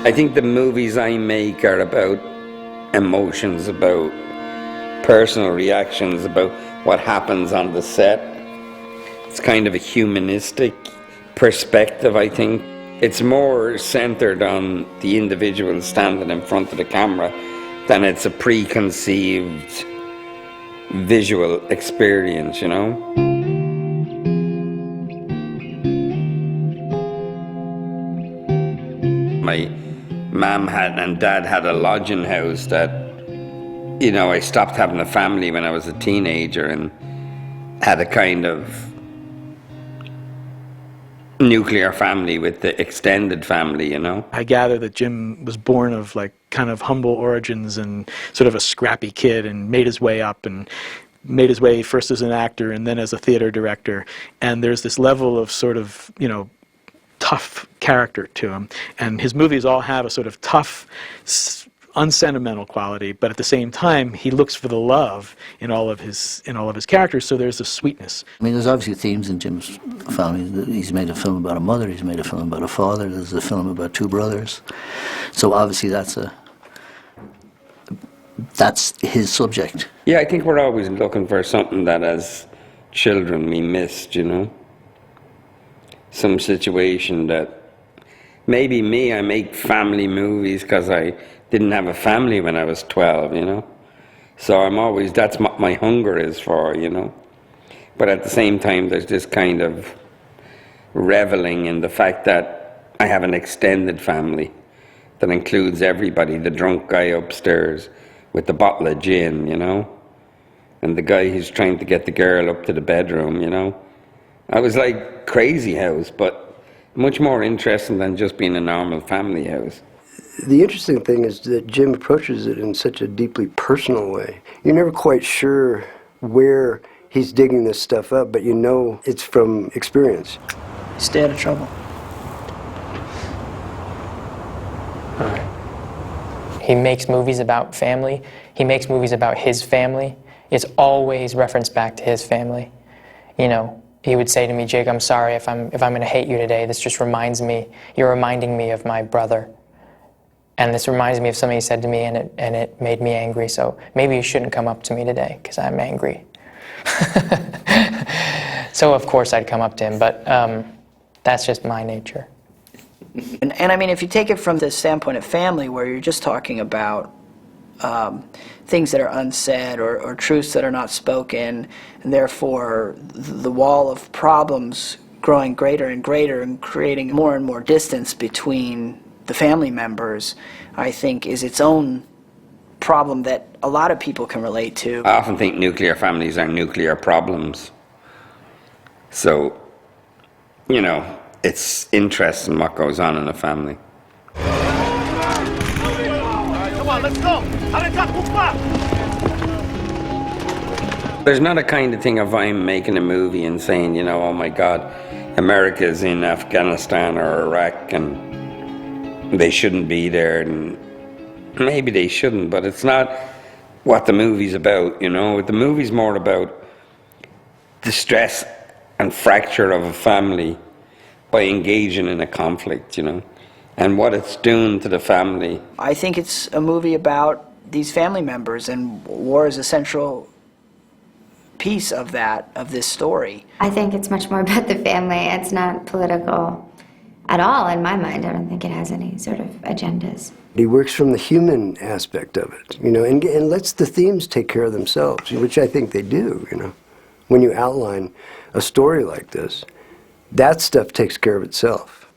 I think the movies I make are about emotions, about personal reactions, about what happens on the set. It's kind of a humanistic perspective, I think. It's more centered on the individual standing in front of the camera than it's a preconceived visual experience, you know? My mom and dad had a lodging house that, you know, I stopped having a family when I was a teenager and had a kind of nuclear family with the extended family, you know. I gather that Jim was born of like kind of humble origins and sort of a scrappy kid and made his way up and made his way first as an actor and then as a theater director. And there's this level of sort of, you know, tough character to him. And his movies all have a sort of tough, unsentimental quality, but at the same time, he looks for the love in all of his characters. So there's a sweetness. I mean, there's obviously themes in Jim's family. He's made a film about a mother. He's made a film about a father. There's a film about two brothers. So obviously, that's his subject. Yeah, I think we're always looking for something that, as children, we missed. You know, some situation that maybe me. I make family movies because I didn't have a family when I was 12, you know. So I'm always, that's what my hunger is for, you know. But at the same time, there's this kind of reveling in the fact that I have an extended family that includes everybody, the drunk guy upstairs with the bottle of gin, you know, and the guy who's trying to get the girl up to the bedroom, you know. I was like Crazy House, but much more interesting than just being a normal family house. The interesting thing is that Jim approaches it in such a deeply personal way. You're never quite sure where he's digging this stuff up, but you know it's from experience. Stay out of trouble. He makes movies about family. He makes movies about his family. It's always referenced back to his family. You know, he would say to me, Jake, I'm sorry if I'm going to hate you today. This just reminds me, you're reminding me of my brother. And this reminds me of something he said to me, and it made me angry. So maybe you shouldn't come up to me today because I'm angry. So of course I'd come up to him, but that's just my nature. And I mean, if you take it from the standpoint of family, where you're just talking about things that are unsaid or truths that are not spoken, and therefore the wall of problems growing greater and greater and creating more and more distance between the family members, I think is its own problem that a lot of people can relate to. I often think nuclear families are nuclear problems. So, you know, it's interesting what goes on in a family. Come on, let's go! There's not a kind of thing of I'm making a movie and saying, you know, oh my God, America's in Afghanistan or Iraq and they shouldn't be there, and maybe they shouldn't, but it's not what the movie's about, you know. The movie's more about the stress and fracture of a family by engaging in a conflict, you know, and what it's doing to the family. I think it's a movie about these family members, and war is a central piece of that, of this story. I think it's much more about the family. It's not political at all, in my mind. I don't think it has any sort of agendas. He works from the human aspect of it, you know, and lets the themes take care of themselves, which I think they do, you know. When you outline a story like this, that stuff takes care of itself.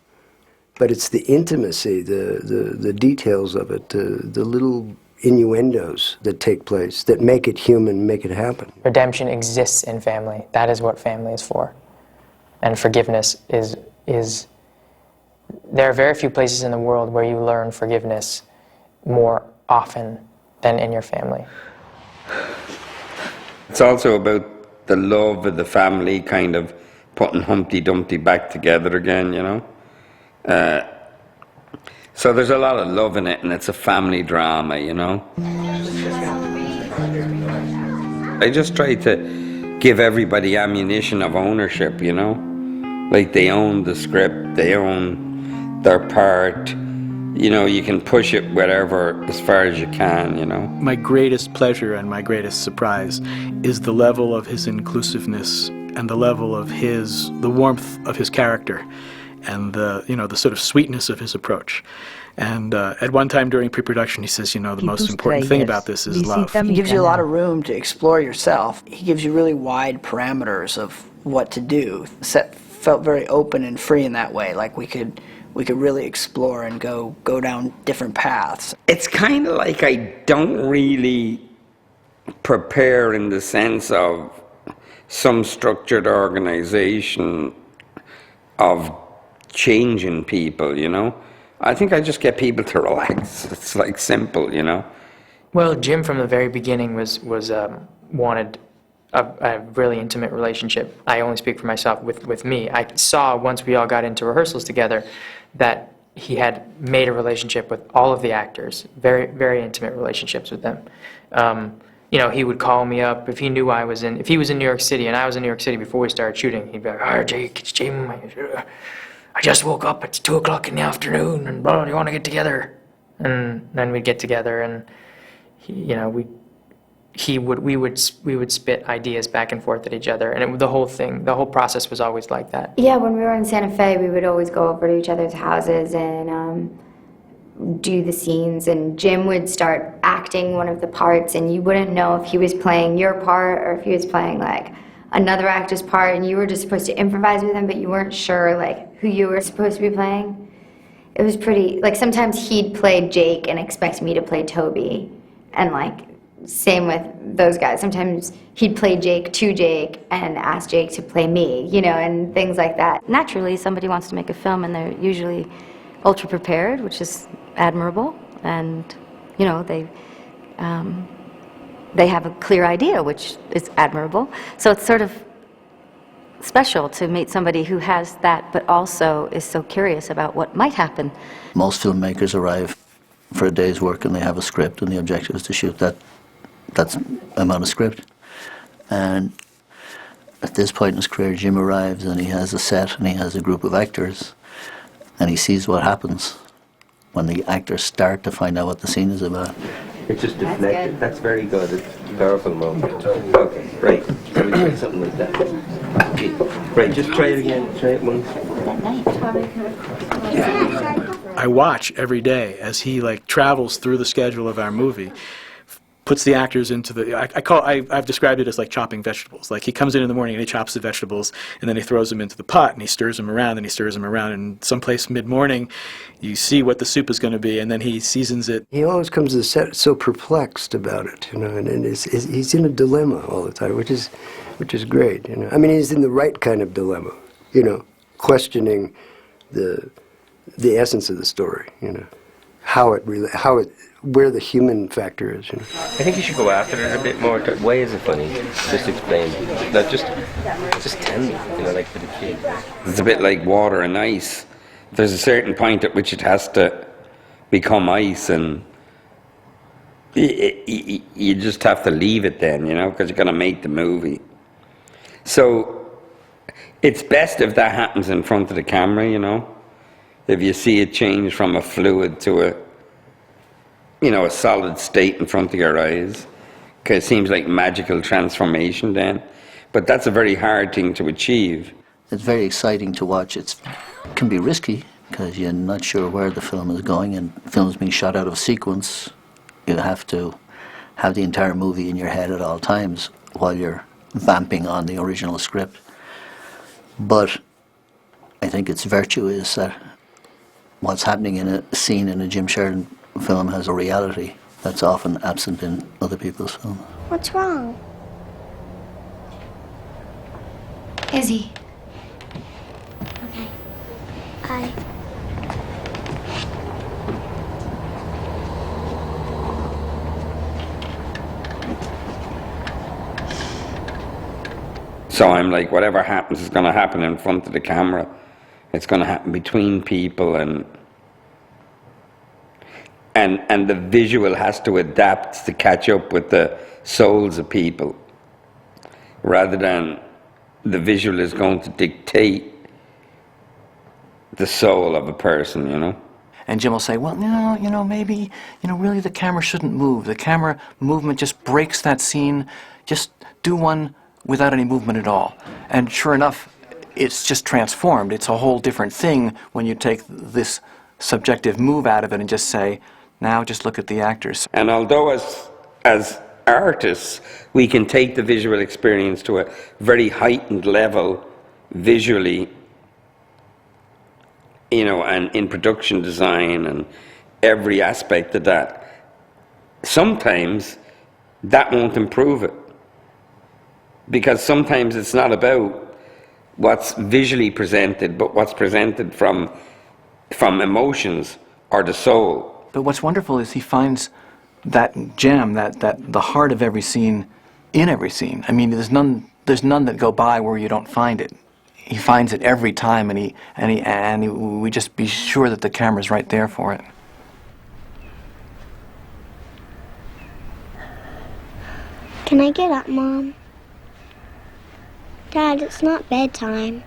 But it's the intimacy, the details of it, the little innuendos that take place that make it human, make it happen. Redemption exists in family. That is what family is for. And forgiveness is there are very few places in the world where you learn forgiveness more often than in your family. It's also about the love of the family, kind of putting Humpty Dumpty back together again, you know. So there's a lot of love in it, and it's a family drama, you know. I just try to give everybody ammunition of ownership, you know. Like they own the script, they own their part, you know, you can push it wherever, as far as you can, you know. My greatest pleasure and my greatest surprise is the level of his inclusiveness and the level of the warmth of his character and the sort of sweetness of his approach. And at one time during pre-production, he says, the most important thing about this is love. He gives you a lot of room to explore yourself. He gives you really wide parameters of what to do. The set felt very open and free in that way, like we could really explore and go down different paths. It's kind of like I don't really prepare in the sense of some structured organization of changing people, I think I just get people to relax. It's like simple, Well, Jim from the very beginning was wanted a really intimate relationship. I only speak for myself with me. I saw once we all got into rehearsals together that he had made a relationship with all of the actors, very, very intimate relationships with them. He would call me up if he knew if he was in New York City and I was in New York City before we started shooting, he'd be like, "Hi, Jake, it's Jim. I just woke up, it's 2 o'clock in the afternoon, and blah, do you want to get together?" And then we'd get together, and we would spit ideas back and forth at each other, and the whole process was always like that. Yeah, when we were in Santa Fe, we would always go over to each other's houses and do the scenes, and Jim would start acting one of the parts, and you wouldn't know if he was playing your part or if he was playing like another actor's part, and you were just supposed to improvise with him, but you weren't sure like who you were supposed to be playing. It was pretty, like sometimes he'd play Jake and expect me to play Toby, and like same with those guys. Sometimes he'd play Jake to Jake and ask Jake to play me, and things like that. Naturally, somebody wants to make a film and they're usually ultra prepared, which is admirable, and they have a clear idea, which is admirable. So it's sort of special to meet somebody who has that, but also is so curious about what might happen. Most filmmakers arrive for a day's work and they have a script, and the objective is to shoot that's amount of script. And at this point in his career, Jim arrives and he has a set and he has a group of actors, and he sees what happens when the actors start to find out what the scene is about. It's just deflected. That's very good. It's a powerful moment. Okay, right. Let me try something like that. Okay. Right, just try it again. Try it once. I watch every day as he travels through the schedule of our movie, puts the actors into the, I've described it as like chopping vegetables. Like he comes in the morning and he chops the vegetables, and then he throws them into the pot and he stirs them around and he stirs them around, and someplace mid-morning you see what the soup is going to be, and then he seasons it. He always comes to the set so perplexed about it, and he's in a dilemma all the time, which is great, I mean, he's in the right kind of dilemma, questioning the essence of the story, where the human factor is. I think you should go after it a bit more. Why is it funny? Just explain. Not just tender, like for the kid. It's a bit like water and ice. There's a certain point at which it has to become ice, and you just have to leave it then, because you're going to make the movie. So it's best if that happens in front of the camera, If you see it change from a fluid to a solid state in front of your eyes, because it seems like magical transformation then. But that's a very hard thing to achieve. It's very exciting to watch. It can be risky because you're not sure where the film is going, and films being shot out of sequence, you have to have the entire movie in your head at all times while you're vamping on the original script. But I think its virtue is that what's happening in a scene in a Jim Sheridan film has a reality that's often absent in other people's films. What's wrong? Izzy. Okay. Bye. So I'm like, whatever happens is going to happen in front of the camera. It's going to happen between people, and the visual has to adapt to catch up with the souls of people, rather than the visual is going to dictate the soul of a person, And Jim will say, well, maybe, really the camera shouldn't move. The camera movement just breaks that scene. Just do one without any movement at all. And sure enough, it's just transformed. It's a whole different thing when you take this subjective move out of it and just say, now just look at the actors. And although as artists, we can take the visual experience to a very heightened level visually, and in production design and every aspect of that, sometimes that won't improve it. Because sometimes it's not about what's visually presented, but what's presented from emotions or the soul. But what's wonderful is he finds that gem, that the heart of every scene in every scene. I mean, there's none that go by where you don't find it. He finds it every time, and we just be sure that the camera's right there for it. Can I get up, Mom? Dad, it's not bedtime.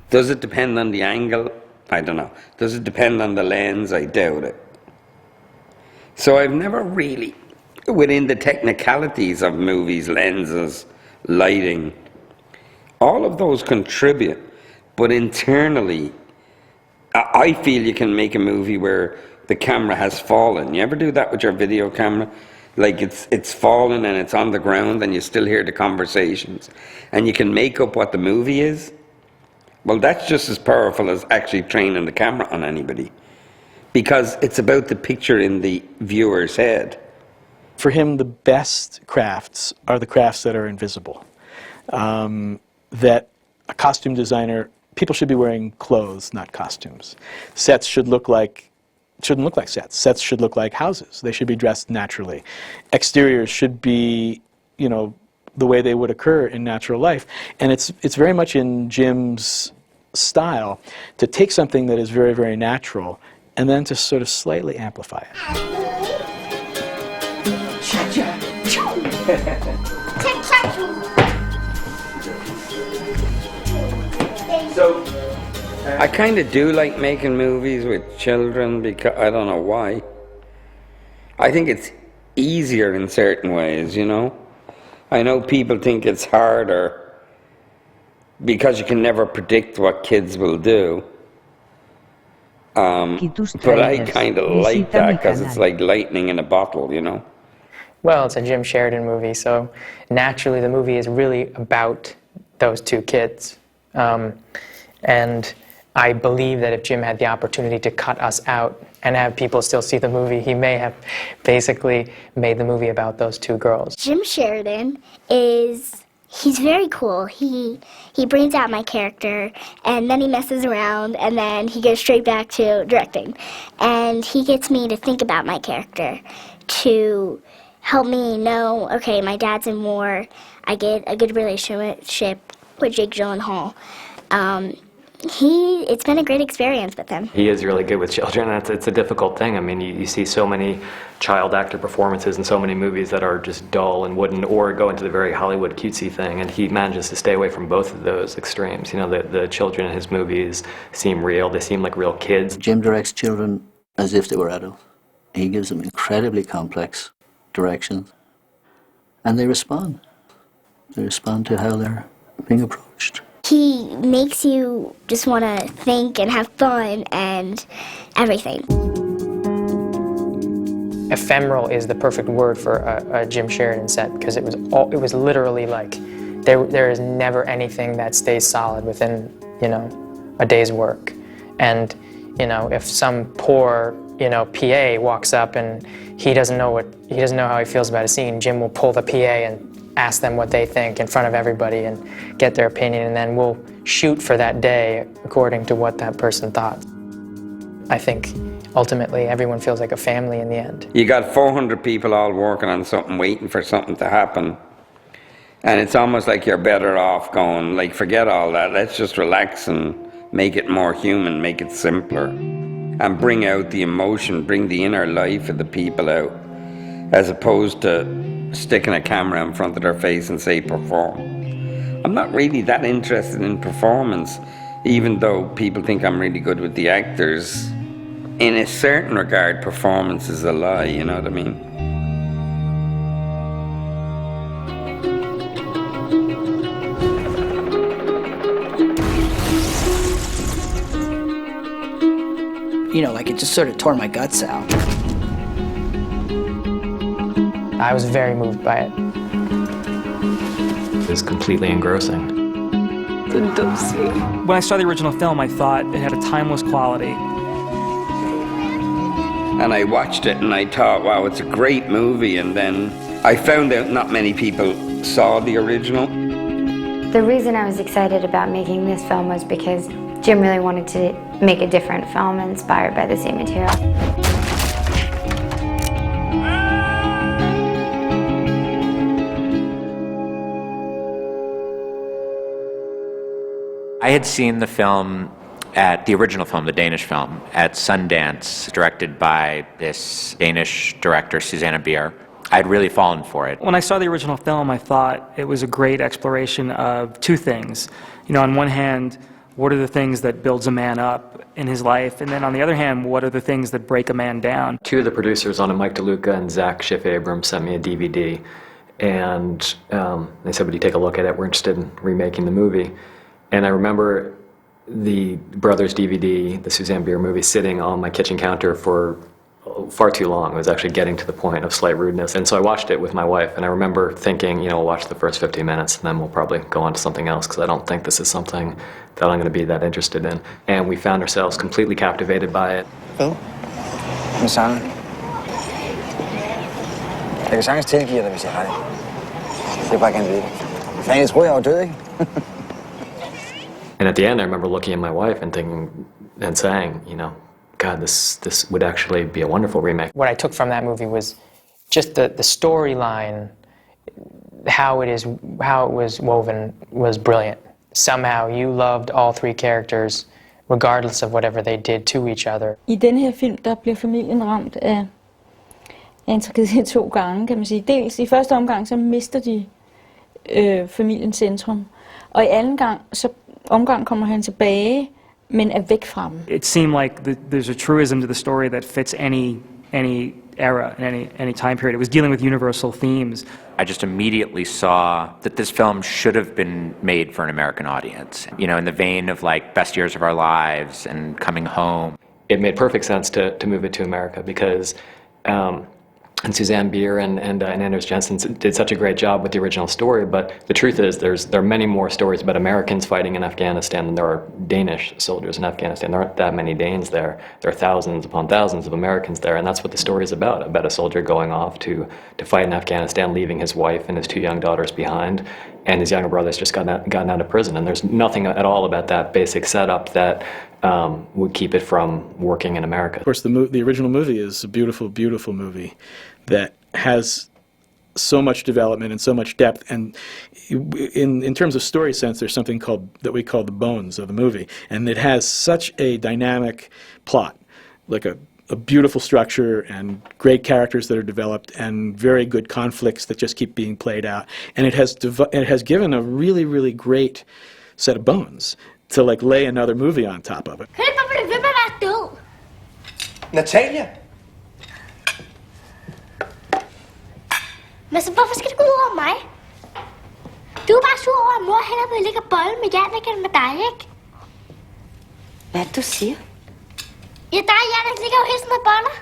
Does it depend on the angle? I don't know. Does it depend on the lens? I doubt it. So I've never really, within the technicalities of movies, lenses, lighting, all of those contribute, but internally, I feel you can make a movie where the camera has fallen. You ever do that with your video camera? Like it's fallen and it's on the ground and you still hear the conversations. And you can make up what the movie is. Well, that's just as powerful as actually training the camera on anybody. Because it's about the picture in the viewer's head. For him, the best crafts are the crafts that are invisible. That a costume designer, people should be wearing clothes, not costumes. Sets shouldn't look like sets. Sets should look like houses. They should be dressed naturally. Exteriors should be, the way they would occur in natural life. And it's very much in Jim's style to take something that is very, very natural and then to sort of slightly amplify it. So, I kind of do like making movies with children because I don't know why. I think it's easier in certain ways, I know people think it's harder because you can never predict what kids will do. But I kind of like that because it's like lightning in a bottle, Well, it's a Jim Sheridan movie, so naturally the movie is really about those two kids. And I believe that if Jim had the opportunity to cut us out and have people still see the movie, he may have basically made the movie about those two girls. Jim Sheridan he's very cool. He brings out my character, and then he messes around, and then he goes straight back to directing. And he gets me to think about my character, to help me know, okay, my dad's in war. I get a good relationship with Jake Gyllenhaal. It's been a great experience with him. He is really good with children, and it's a difficult thing. I mean, you see so many child actor performances in so many movies that are just dull and wooden, or go into the very Hollywood cutesy thing, and he manages to stay away from both of those extremes. The children in his movies seem real, they seem like real kids. Jim directs children as if they were adults. He gives them incredibly complex directions, and they respond. They respond to how they're being approached. He makes you just want to think and have fun and everything. Ephemeral is the perfect word for a Jim Sheridan set, because it was literally like there is never anything that stays solid within a day's work. And if some poor PA walks up and he doesn't know how he feels about a scene, Jim will pull the PA and ask them what they think in front of everybody and get their opinion, and then we'll shoot for that day according to what that person thought. I think ultimately everyone feels like a family in the end. You got 400 people all working on something, waiting for something to happen. And it's almost like you're better off going, like, forget all that, let's just relax and make it more human, make it simpler. And bring out the emotion, bring the inner life of the people out, as opposed to sticking a camera in front of their face and say, perform. I'm not really that interested in performance, even though people think I'm really good with the actors. in a certain regard, performance is a lie, you know what I mean? You know, like it just sort of tore my guts out. I was very moved by it. It was completely engrossing. When I saw the original film, I thought it had a timeless quality. And I watched it and I thought, wow, it's a great movie. And then I found out not many people saw the original. The reason I was excited about making this film was because Jim really wanted to make a different film inspired by the same material. I had seen the film, the original film, the Danish film, at Sundance, directed by this Danish director, Susanne Bier. I had really fallen for it. When I saw the original film, I thought it was a great exploration of two things. You know, on one hand, what are the things that builds a man up in his life? And then on the other hand, what are the things that break a man down? Two of the producers on it, Mike DeLuca and Zach Schiff-Abrams, sent me a DVD. And they said, would you take a look at it? We're interested in remaking the movie. And I remember the Brothers DVD, the Susanne Bier movie, sitting on my kitchen counter for far too long. It was actually getting to the point of slight rudeness. And so I watched it with my wife, and I remember thinking, you know, we'll watch the first 15 minutes, and then we'll probably go on to something else, because I don't think this is something that I'm going to be that interested in. And we found ourselves completely captivated by it. Hvad? Med sangen? Jeg kan sagtens tilgive dig, hvis jeg har det. Det er bare gerne vide. Fanden, jeg troede, jeg var død, ikke? And at the end, I remember looking at my wife and thinking and saying, you know, God, this would actually be a wonderful remake. What I took from that movie was just the storyline, how it was woven was brilliant. Somehow you loved all three characters, regardless of whatever they did to each other. I denne her film, der bliver familien ramt af en tragedie 2 gange, kan man sige. Dels i første omgang, så mister de familiens centrum, og i anden omgang kommer han tilbage, men er væk fra dem. It seemed like there's a truism to the story that fits any era, any time period. It was dealing with universal themes. I just immediately saw that this film should have been made for an American audience. You know, in the vein of like Best Years of Our Lives and Coming Home. It made perfect sense to move it to America because and Susanne Bier and Anders Jensen did such a great job with the original story, but the truth is there are many more stories about Americans fighting in Afghanistan than there are Danish soldiers in Afghanistan. There aren't that many Danes there. There are thousands upon thousands of Americans there, and that's what the story is about a soldier going off to fight in Afghanistan, leaving his wife and his 2 young daughters behind, and his younger brother's just gotten out of prison. And there's nothing at all about that basic setup that would keep it from working in America. Of course, the original movie is a beautiful, beautiful movie that has so much development and so much depth. And in terms of story sense, there's something that we call the bones of the movie. And it has such a dynamic plot, like a beautiful structure and great characters that are developed and very good conflicts that just keep being played out. And it has given a really, really great set of bones to like lay another movie on top of it. Kan du ikke bare blive ved med at være død? Natalia! Men så hvorfor skal det gå ud over mig? Du er bare sur over, at mor hellere vil ligge og bolle med Jannik end med dig, ikke? Hvad er det, du siger? Ja, dig og Jannik ligger jo hele tiden og boller.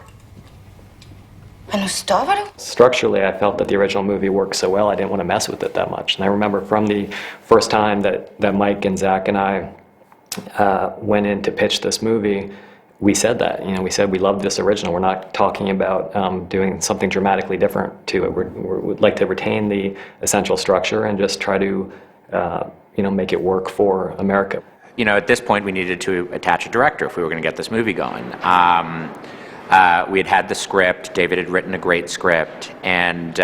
Men nu stopper du. Structurally, I felt that the original movie worked so well, I didn't want to mess with it that much. And I remember from the first time that Mike and Zach and I went in to pitch this movie, we said that. You know, we said we love this original. We're not talking about doing something dramatically different to it. We'd like to retain the essential structure and just try to, make it work for America. You know, at this point, we needed to attach a director if we were going to get this movie going. We had the script. David had written a great script, and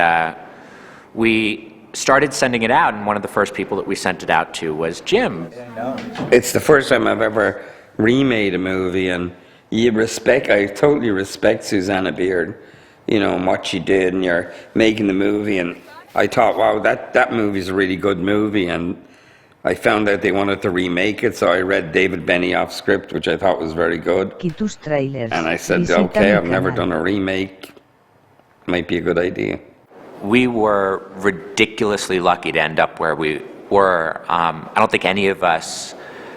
we started sending it out. And one of the first people that we sent it out to was Jim. It's the first time I've ever remade a movie, and I totally respect Susanne Bier, you know, and what she did, and you're making the movie, and I thought, wow, that movie's a really good movie, and I found out they wanted to remake it, so I read David Benioff's script, which I thought was very good. Tráilers. And I said, okay, I've never done a remake. Might be a good idea. We were ridiculously lucky to end up where we were. I don't think any of us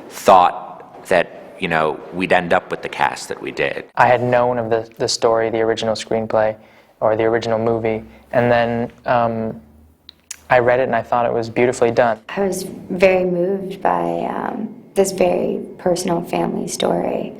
thought that, you know, we'd end up with the cast that we did. I had known of the story, the original screenplay, or the original movie, and then I read it and I thought it was beautifully done. I was very moved by this very personal family story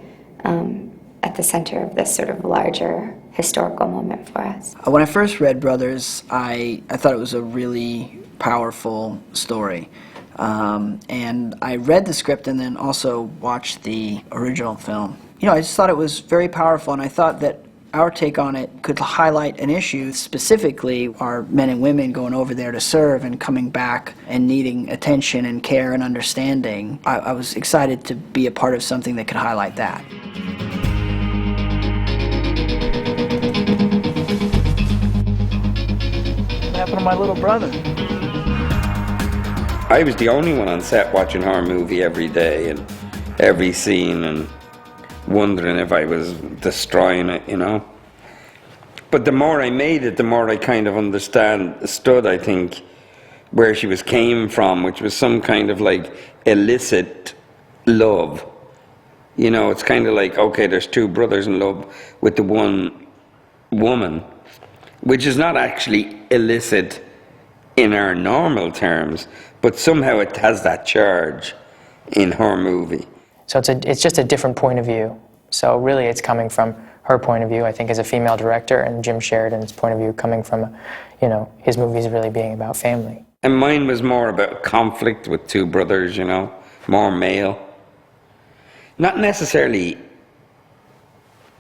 at the center of this sort of larger historical moment for us. When I first read Brothers, I thought it was a really powerful story. And I read the script and then also watched the original film. You know, I just thought it was very powerful, and I thought that our take on it could highlight an issue, specifically our men and women going over there to serve and coming back and needing attention and care and understanding. I was excited to be a part of something that could highlight that. What happened to my little brother? I was the only one on set watching horror movie every day and every scene and wondering if I was destroying it, you know. But the more I made it, the more I kind of understood, I think, where she came from, which was some kind of like illicit love. You know, it's kind of like, okay, there's two brothers in love with the one woman, which is not actually illicit in our normal terms, but somehow it has that charge in her movie. So it's just a different point of view. So really it's coming from her point of view, I think, as a female director, and Jim Sheridan's point of view coming from, you know, his movies really being about family. And mine was more about conflict with two brothers, you know, more male. Not necessarily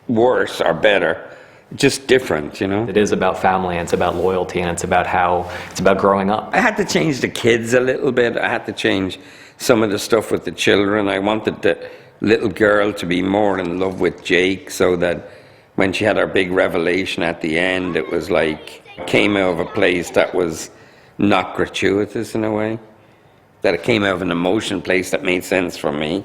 worse or better, just different, you know. It is about family, and it's about loyalty, and it's about growing up. I had to change the kids a little bit. I had to change some of the stuff with the children. I wanted the little girl to be more in love with Jake, so that when she had her big revelation at the end, it was like, came out of a place that was not gratuitous in a way. That it came out of an emotion place that made sense for me.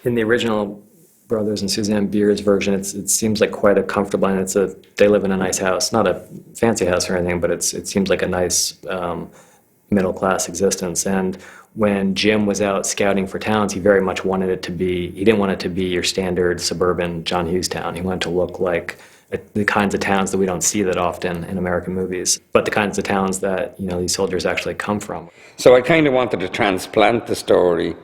In the original Brothers and Suzanne Beard's version, it seems like quite a comfortable, and they live in a nice house, not a fancy house or anything, but it seems like a nice middle-class existence. And when Jim was out scouting for towns, he very much wanted it to be, he didn't want it to be your standard suburban John Hughes town. He wanted to look like the kinds of towns that we don't see that often in American movies, but the kinds of towns that, you know, these soldiers actually come from. So I kind of wanted to transplant the story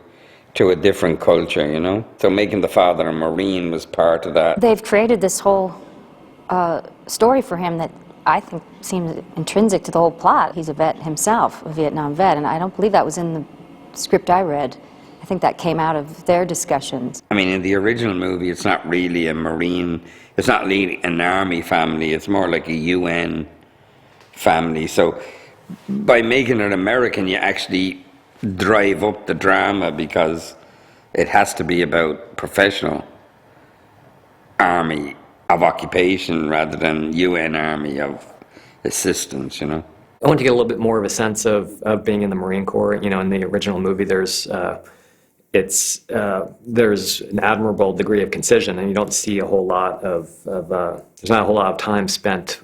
to a different culture, you know? So making the father a Marine was part of that. They've created this whole story for him that I think seems intrinsic to the whole plot. He's a vet himself, a Vietnam vet, and I don't believe that was in the script I read. I think that came out of their discussions. I mean, in the original movie, it's not really a Marine, it's not really an army family, it's more like a UN family. So by making it American, you actually drive up the drama, because it has to be about professional army of occupation rather than UN army of assistance, you know. I want to get a little bit more of a sense of being in the Marine Corps. You know, in the original movie, there's an admirable degree of concision, and you don't see a whole lot of there's not a whole lot of time spent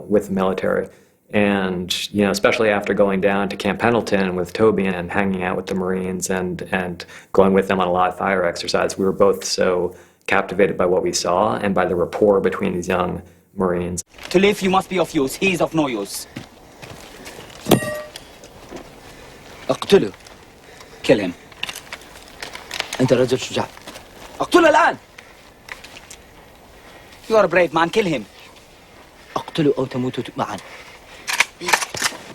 with the military. And, you know, especially after going down to Camp Pendleton with Toby and hanging out with the Marines and going with them on a live fire exercise, we were both so captivated by what we saw and by the rapport between these young Marines. To live, you must be of use. He is of no use. اقتله. Kill him. أنت رجل شجاع. اقتله الآن. You are a brave man. Kill him. اقتله أو تموتوا معا.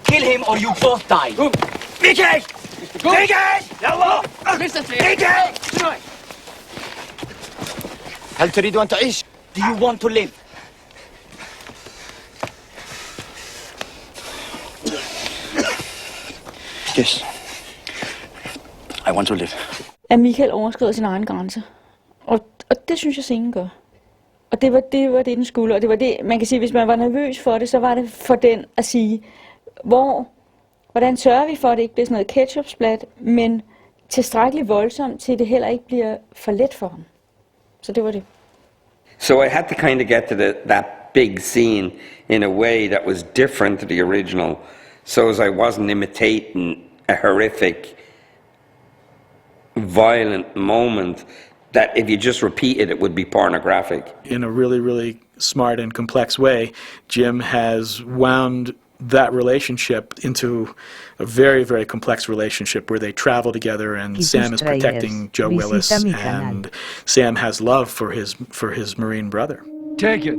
Kill him or you both die. Mickey! Mickey! يلا! Mickey! هل تريد أن تعيش؟ Do you want to live? Yes. I want to live. At Michael overskrider sin egen grænse. Og det synes jeg, scenen gør. Og det var det, den skulle. Og det var det, man kan sige, hvis man var nervøs for det, så var det for den at sige, hvor hvordan sørger vi for, at det ikke bliver sådan noget ketchup-splat, men tilstrækkeligt voldsomt, til det heller ikke bliver for let for ham. Så det var det. So I had to kind of get to that big scene in a way that was different to the original, so as I wasn't imitating a horrific, violent moment that if you just repeat it, it would be pornographic. In a really, really smart and complex way, Jim has wound that relationship into a very, very complex relationship where they travel together, and Sam is protecting Joe Willis, and Sam has love for his Marine brother. Take it.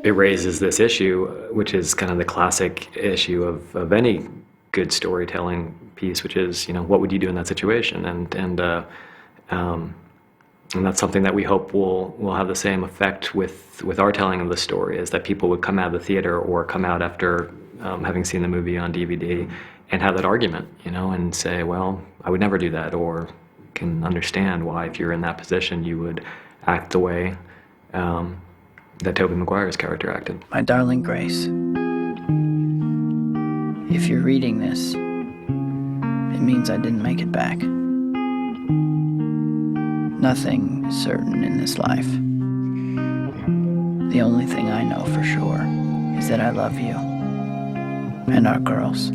It raises this issue, which is kind of the classic issue of any good storytelling piece, which is, you know, what would you do in that situation? And that's something that we hope will have the same effect with our telling of the story, is that people would come out of the theater or come out after having seen the movie on DVD and have that argument, you know, and say, well, I would never do that, or can understand why, if you're in that position, you would act the way that Tobey Maguire's character acted. My darling Grace, if you're reading this, it means I didn't make it back. Nothing is certain in this life. The only thing I know for sure is that I love you and our girls.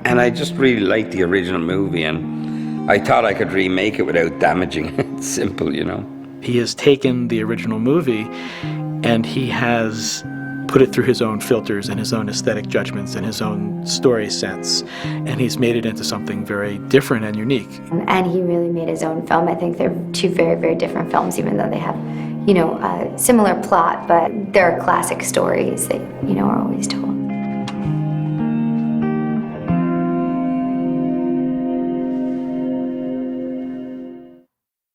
And I just really liked the original movie, and I thought I could remake it without damaging it. It's simple, you know. He has taken the original movie and he has put it through his own filters and his own aesthetic judgments and his own story sense, and he's made it into something very different and unique. And he really made his own film. I think they're two very, very different films, even though they have, you know, a similar plot, but they're classic stories that, you know, are always told.